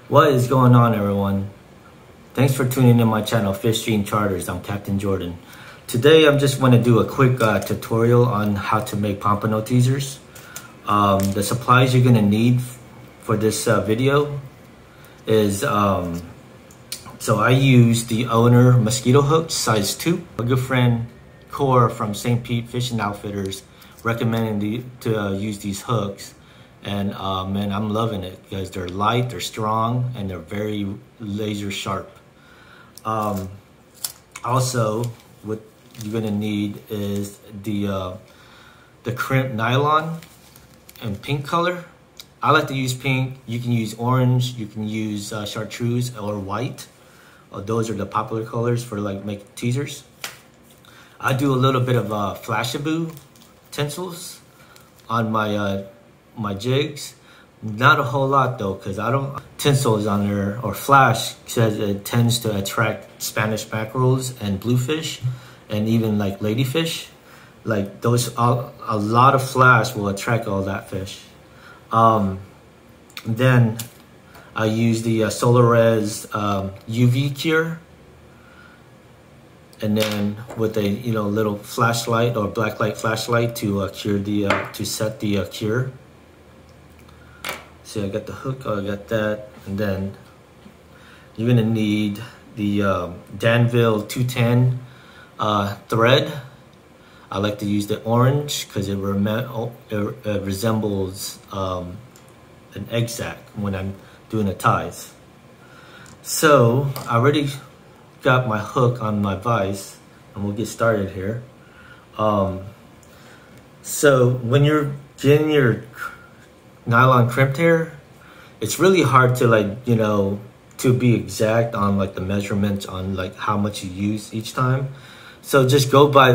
What is going on, everyone? Thanks for tuning in my channel, Fish Stream Charters. I'm Captain Jordan. Today I'm just want to do a quick tutorial on how to make pompano teasers. The supplies you're going to need for this video is so I use the Owner mosquito hooks size 2. A good friend Core from St. Pete Fishing Outfitters recommended to use these hooks, and man, I'm loving it because they're light, they're strong, and they're very laser sharp. Also, what you're gonna need is the crimp nylon in pink color. I like to use pink. You can use orange, you can use chartreuse or white. Those are the popular colors for like making teasers. I do a little bit of Flashaboo tinsels on my my jigs. Not a whole lot though, because I don't tinsels on there, or flash, because it tends to attract Spanish mackerels and bluefish and even like ladyfish. Like those, a lot of flash will attract all that fish. Then I use the Solarez UV cure, and then with a little flashlight or blacklight flashlight to cure the to set the cure. See, I got the hook, I got that, and then you're gonna need the Danville 210 thread. I like to use the orange because it resembles an egg sac when I'm doing the ties. So I already got my hook on my vise, and we'll get started here. So when you're getting your nylon crimped hair, it's really hard to to be exact on like the measurements on like how much you use each time. So just go by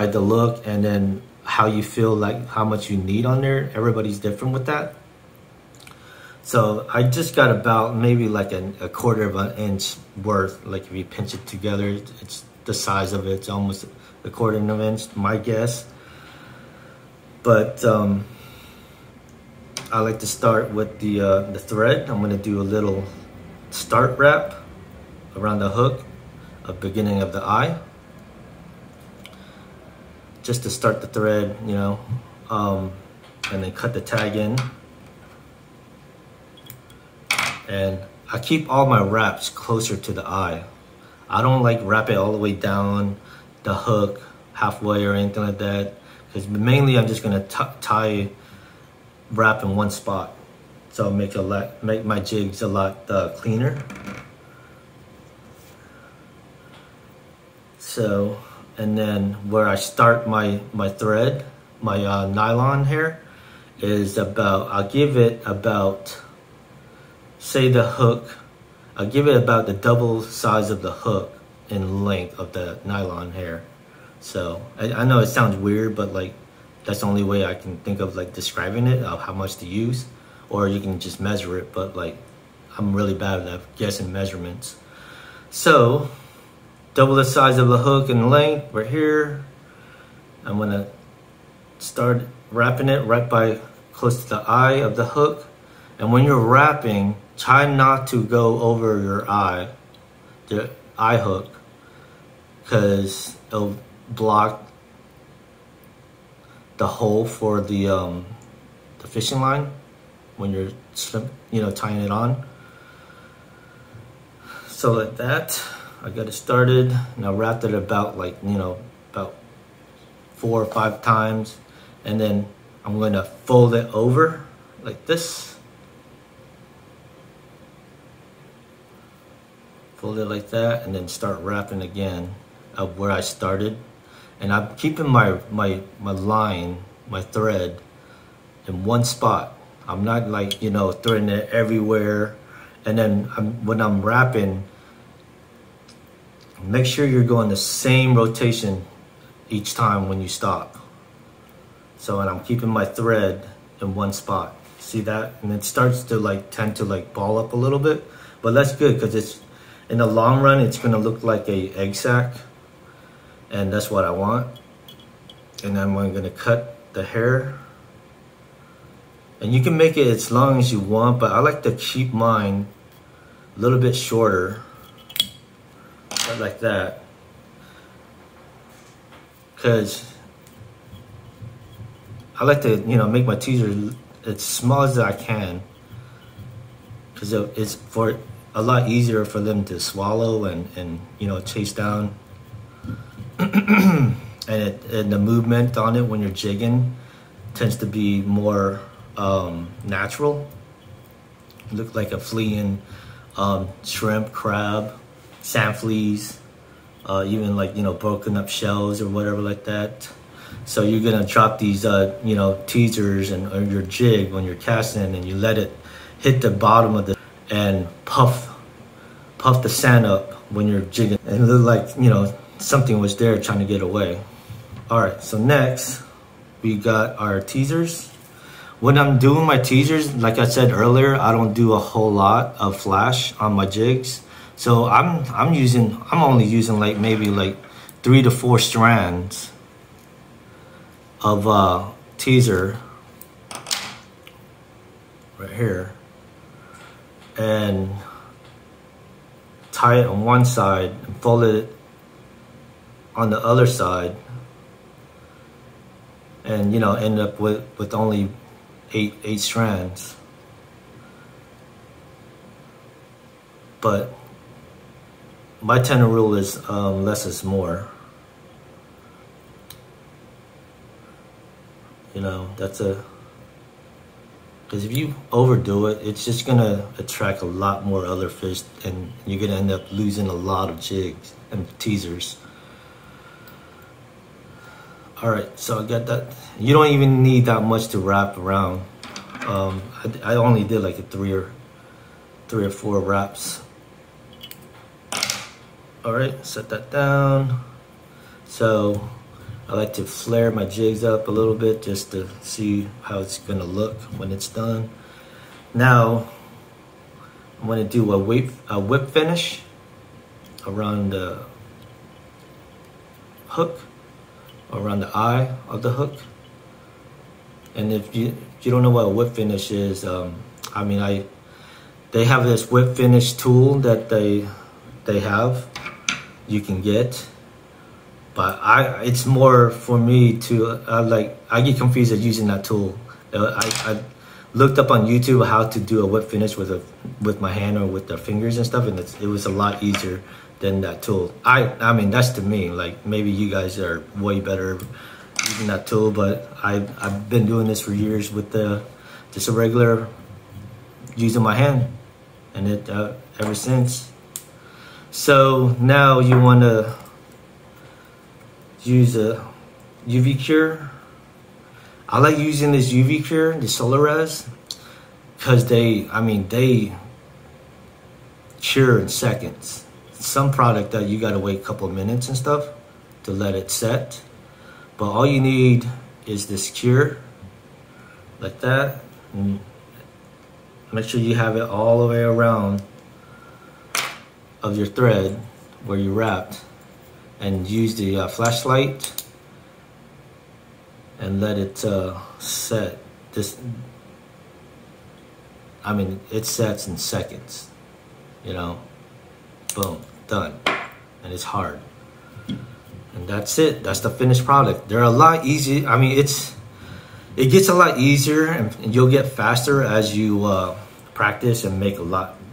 the look, and then how you feel like how much you need on there. Everybody's different with that. So I just got about maybe like a quarter of an inch worth. Like if you pinch it together, it's the size of it. It's almost a quarter of an inch, my guess. But I like to start with the thread. I'm gonna do a little start wrap around the hook, a beginning of the eye, just to start the thread, and then cut the tag in. And I keep all my wraps closer to the eye. I don't like wrap it all the way down the hook halfway or anything like that, because mainly I'm just gonna tie wrap in one spot, so make my jigs a lot cleaner. So, and then where I start my thread, my nylon hair, is about, I'll give it about, say the hook, I'll give it about the double size of the hook in length of the nylon hair. So I know it sounds weird, but like that's the only way I can think of like describing it, of how much to use, or you can just measure it, but like I'm really bad at guessing measurements. So double the size of the hook in length right here. I'm gonna start wrapping it right by close to the eye of the hook. And when you're wrapping, try not to go over your eye, the eye hook, because it'll block the hole for the fishing line when you're tying it on. So like that, I got it started, and I wrapped it about about 4 or 5 times, and then I'm gonna fold it over like this. Fold it like that, and then start wrapping again of where I started. And I'm keeping my line, my thread, in one spot. I'm not like throwing it everywhere. And then when I'm wrapping, make sure you're going the same rotation each time when you stop. So, and I'm keeping my thread in one spot. See that? And it starts to tend to ball up a little bit, but that's good because it's, in the long run, it's gonna look like a egg sac, and that's what I want. And then I'm gonna cut the hair And you can make it as long as you want, but I like to keep mine a little bit shorter, like that, because I like to, you know, make my teaser as small as I can, because it's for a lot easier for them to swallow and you know, chase down. And the movement on it when you're jigging tends to be more natural. Look like a fleeing shrimp, crab, sand fleas, even like, you know, broken up shells or whatever like that. So you're gonna drop these you know, teasers and or your jig when you're casting, and you let it hit the bottom of the and puff the sand up when you're jigging, and it looked like, you know, something was there trying to get away. All right, so next we got our teasers. When I'm doing my teasers, like I said earlier, I don't do a whole lot of flash on my jigs. So I'm only using like maybe like 3 to 4 strands of teaser right here, and tie it on one side and fold it on the other side, and, you know, end up with only eight strands. But my 10 rule is less is more. You know, that's because if you overdo it, it's just gonna attract a lot more other fish, and you're gonna end up losing a lot of jigs and teasers. All right, so I got that. You don't even need that much to wrap around. I only did like a three or 4 wraps. All right, set that down. So I like to flare my jigs up a little bit just to see how it's gonna look when it's done. Now I'm gonna do a whip finish around the hook, around the eye of the hook. And if you don't know what a whip finish is, I mean, they have this whip finish tool that they have, you can get, but it's more for me to I get confused at using that tool. I looked up on YouTube how to do a whip finish with my hand or with the fingers and stuff, and it was a lot easier than that tool. I mean, that's to me. Like, maybe you guys are way better using that tool, but I've been doing this for years with just a regular using my hand, and it ever since. So now you want to use a UV cure. I like using this UV cure, the Solar Res, because they cure in seconds. Some product that you gotta wait a couple of minutes and stuff to let it set, but all you need is this cure, like that, and make sure you have it all the way around of your thread where you wrapped, and use the flashlight and let it set. It sets in seconds, you know. Boom, done. And it's hard. And that's it. That's the finished product. They're a lot easier. I mean, it gets a lot easier, and you'll get faster as you practice and make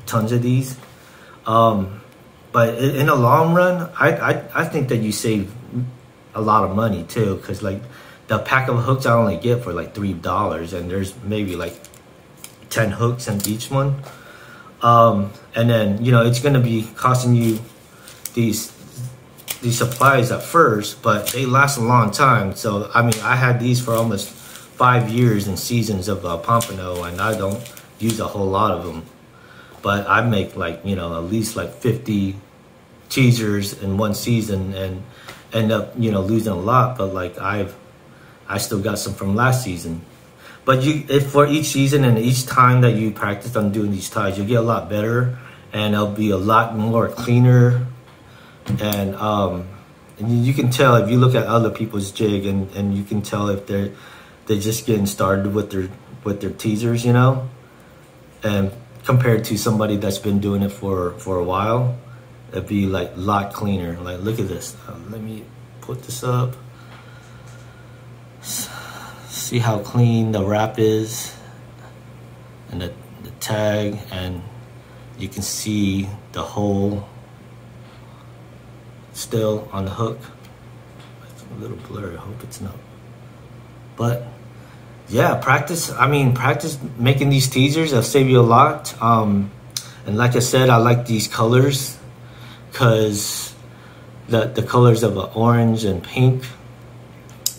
tons of these. But in the long run, I think that you save a lot of money too, because like the pack of hooks I only get for like $3, and there's maybe like 10 hooks in each one. And then, you know, it's gonna be costing you these supplies at first, but they last a long time. So I mean, I had these for almost 5 years in seasons of pompano, and I don't use a whole lot of them. But I make, like, you know, at least like 50 teasers in one season, and end up, you know, losing a lot. But like I still got some from last season. But if for each season and each time that you practice on doing these ties, you'll get a lot better, and it'll be a lot more cleaner. And you can tell if you look at other people's jig, and you can tell if they're just getting started with with their teasers, you know, and compared to somebody that's been doing it for a while, it'd be like a lot cleaner. Like, look at this. Let me put this up. See how clean the wrap is, and the tag, and you can see the hole still on the hook. It's a little blurry, I hope it's not. But yeah, practice making these teasers. They'll save you a lot. And like I said, I like these colors because the colors of orange and pink,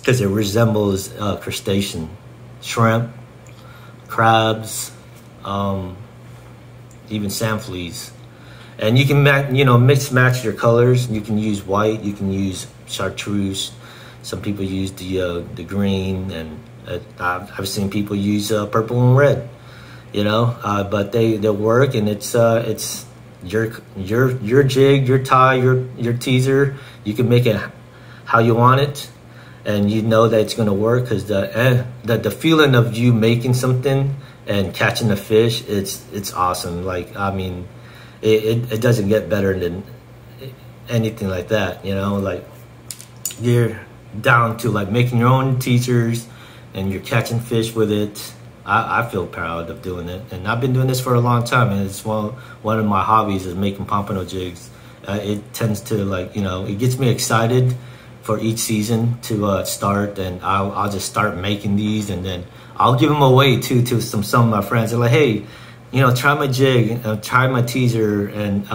because it resembles crustacean, shrimp, crabs, even sand fleas. And you can mix match your colors. You can use white, you can use chartreuse. Some people use the green, and I've seen people use purple and red. You know, but they'll work, and it's your jig, your tie, your teaser. You can make it how you want it, and you know that it's gonna work, because the feeling of you making something and catching a fish, it's awesome. Like, I mean, it doesn't get better than anything like that, you know. Like, you're down to like making your own teasers and you're catching fish with it. I feel proud of doing it, and I've been doing this for a long time, and it's one of my hobbies is making pompano jigs. It tends to, like, you know, it gets me excited for each season to start, and I'll just start making these, and then I'll give them away too to some of my friends. They're like, hey, you know, try my jig, try my teaser, and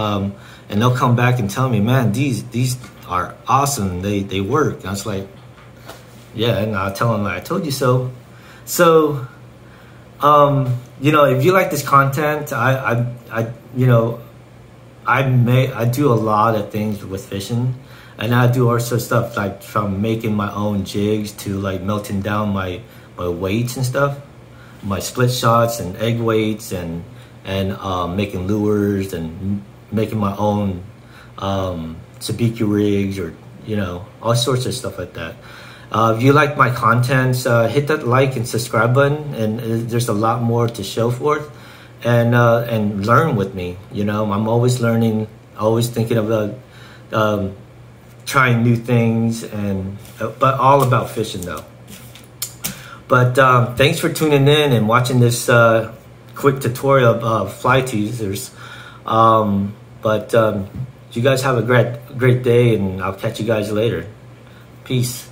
they'll come back and tell me, man, these are awesome. They work. And I was like, yeah, and I'll tell them, like, I told you so. So, you know, if you like this content, I do a lot of things with fishing, and I do also stuff like from making my own jigs to like melting down my weights and stuff, my split shots and egg weights, and making lures and making my own sabiki rigs, or, you know, all sorts of stuff like that. If you like my content, hit that like and subscribe button, and there's a lot more to show forth, and learn with me. You know, I'm always learning, always thinking about trying new things, but all about fishing though. But thanks for tuning in and watching this quick tutorial of fly teasers. But you guys have a great day, and I'll catch you guys later. Peace.